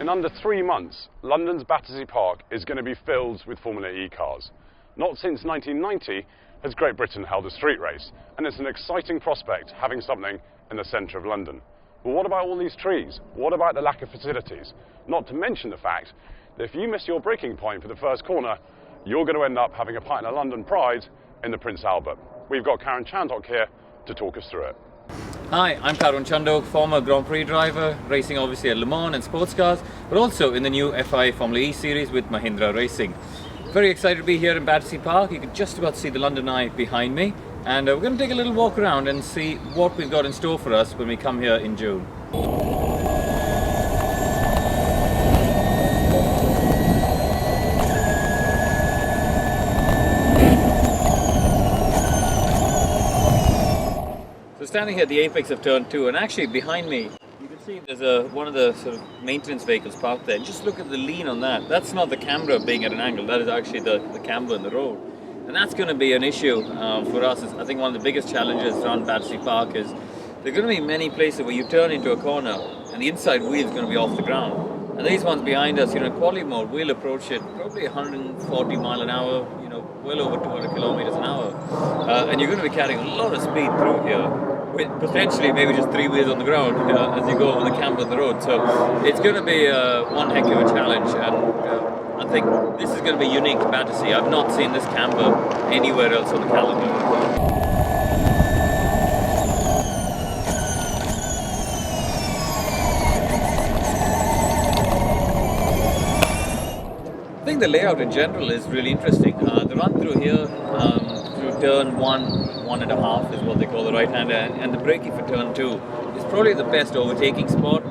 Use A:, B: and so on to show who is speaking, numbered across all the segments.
A: In under 3 months, London's Battersea Park is going to be filled with Formula E cars. Not since 1990 has Great Britain held a street race, and it's an exciting prospect having something in the centre of London. But what about all these trees? What about the lack of facilities? Not to mention the fact that if you miss your braking point for the first corner, you're going to end up having a pint of London Pride in the Prince Albert. We've got Karun Chandhok here to talk us through it.
B: Hi, I'm Karun Chandhok, former Grand Prix driver, racing obviously at Le Mans and sports cars, but also in the new FIA Formula E series with Mahindra Racing. Very excited to be here in Battersea Park. You can just about see the London Eye behind me, and we're going to take a little walk around and see what we've got in store for us when we come here in June. Standing here at the apex of turn 2, and actually behind me you can see there's one of the sort of maintenance vehicles parked there. And just look at the lean on that. That's not the camber being at an angle, that is actually the camber in the road. And that's going to be an issue for us. I think one of the biggest challenges around Battersea Park is there are going to be many places where you turn into a corner and the inside wheel is going to be off the ground. And these ones behind us, in quality mode, we'll approach it probably 140 mile an hour, well over 200 kilometers an hour. And you're going to be carrying a lot of speed through here, with potentially maybe just 3 wheels on the ground as you go over the camber on the road. So it's going to be one heck of a challenge. And I think this is going to be unique to Battersea. I've not seen this camber anywhere else on the calendar. I think the layout in general is really interesting. The run through here, through turn 1.5 is what they call the right hander, and the braking for turn 2 is probably the best overtaking spot.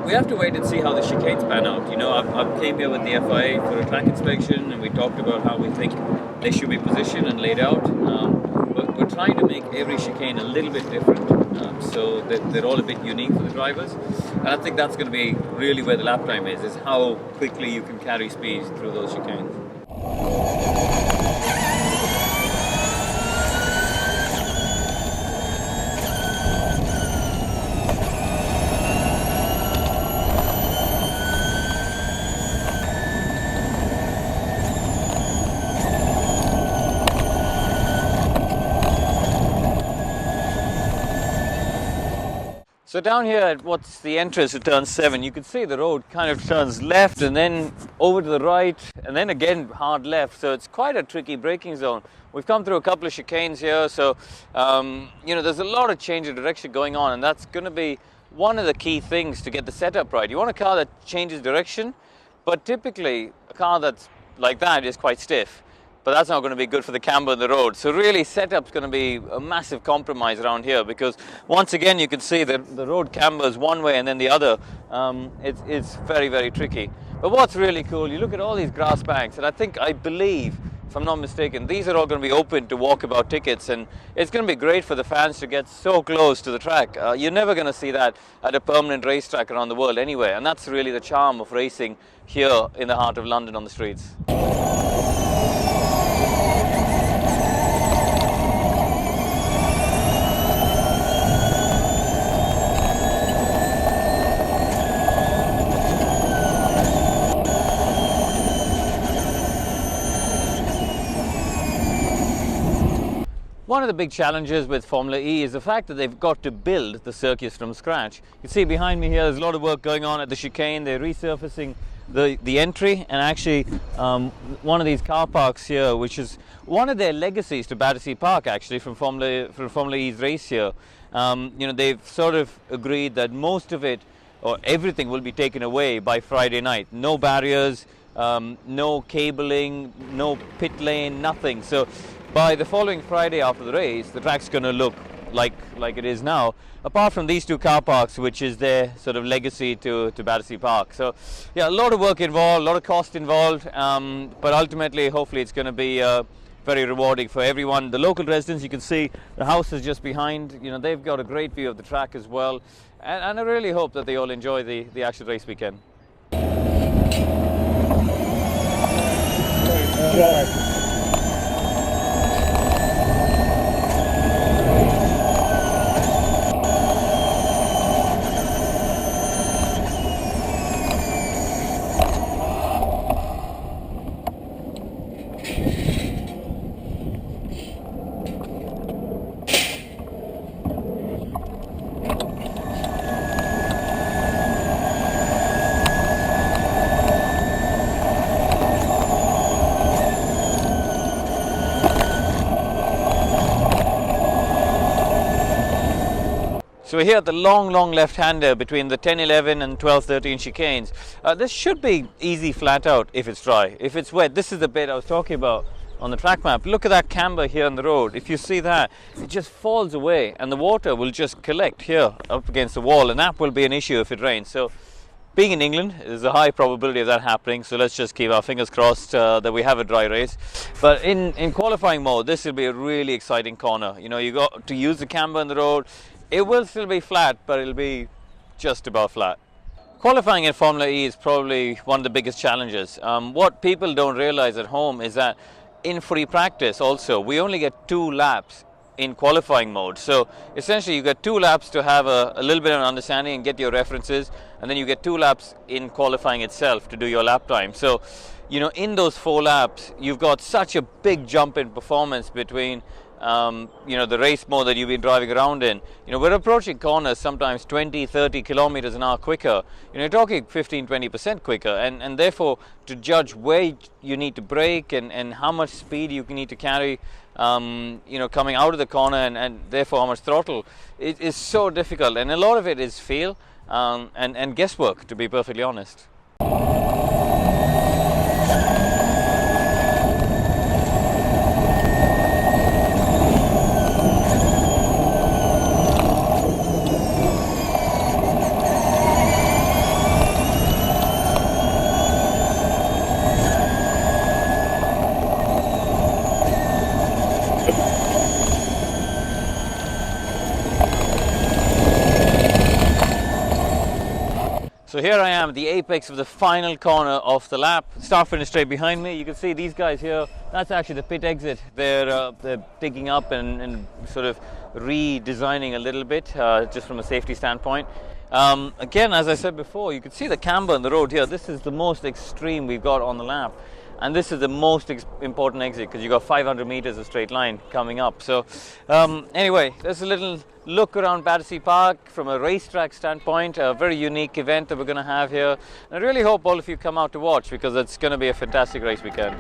B: We have to wait and see how the chicanes pan out. I came here with the FIA for a track inspection, and we talked about how we think they should be positioned and laid out. But we're trying to make every chicane a little bit different, so that they're all a bit unique for the drivers. And I think that's going to be really where the lap time is how quickly you can carry speed through those chicanes. So down here at what's the entrance to turn 7, you can see the road kind of turns left and then over to the right and then again hard left. So it's quite a tricky braking zone. We've come through a couple of chicanes here, so there's a lot of change of direction going on, and that's going to be one of the key things to get the setup right. You want a car that changes direction, but typically a car that's like that is quite stiff. But that's not going to be good for the camber in the road. So really, setup's going to be a massive compromise around here, because once again, you can see that the road cambers one way and then the other. It's very, very tricky. But what's really cool, you look at all these grass banks, and I believe, if I'm not mistaken, these are all going to be open to walkabout tickets, and it's going to be great for the fans to get so close to the track. You're never going to see that at a permanent racetrack around the world anywhere, and that's really the charm of racing here in the heart of London on the streets. One of the big challenges with Formula E is the fact that they've got to build the circuits from scratch. You can see behind me here, there's a lot of work going on at the chicane. They're resurfacing the entry, and actually one of these car parks here, which is one of their legacies to Battersea Park actually from Formula E's race here. They've sort of agreed that most of it or everything will be taken away by Friday night. No barriers, no cabling, no pit lane, nothing. So by the following Friday after the race, the track's going to look like it is now, apart from these two car parks, which is their sort of legacy to Battersea Park. So yeah, a lot of work involved, a lot of cost involved, but ultimately, hopefully it's going to be very rewarding for everyone. The local residents, you can see the house is just behind, they've got a great view of the track as well, and I really hope that they all enjoy the actual race weekend. So we're here at the long left-hander between the 10-11 and 12-13 chicanes. This should be easy flat out if it's dry. If it's wet, this is the bit I was talking about on the track map. Look at that camber here on the road. If you see that, it just falls away and the water will just collect here up against the wall, and that will be an issue if it rains. So being in England, there's a high probability of that happening, so let's just keep our fingers crossed that we have a dry race. But in qualifying mode, this will be a really exciting corner. You know, you got to use the camber on the road. It will still be flat, but it'll be just about flat. Qualifying in Formula E is probably one of the biggest challenges. What people don't realize at home is that in free practice also, we only get 2 laps in qualifying mode. So essentially you get 2 laps to have a little bit of an understanding and get your references, and then you get 2 laps in qualifying itself to do your lap time. So, you know, in those 4 laps, you've got such a big jump in performance between you know, the race mode that you've been driving around in. You know, we're approaching corners sometimes 20-30 kilometers an hour quicker. You know, you're talking 15-20% quicker, and therefore to judge where you need to brake and how much speed you need to carry, you know, coming out of the corner, and therefore how much throttle, it is so difficult, and a lot of it is feel and guesswork, to be perfectly honest. So here I am at the apex of the final corner of the lap. Start finish straight behind me. You can see these guys here. That's actually the pit exit. They're digging up and sort of redesigning a little bit just from a safety standpoint. Again, as I said before, you can see the camber on the road here. This is the most extreme we've got on the lap. And this is the most important exit because you've got 500 meters of straight line coming up. So anyway, there's a little look around Battersea Park from a racetrack standpoint, a very unique event that we're going to have here. And I really hope all of you come out to watch because it's going to be a fantastic race weekend.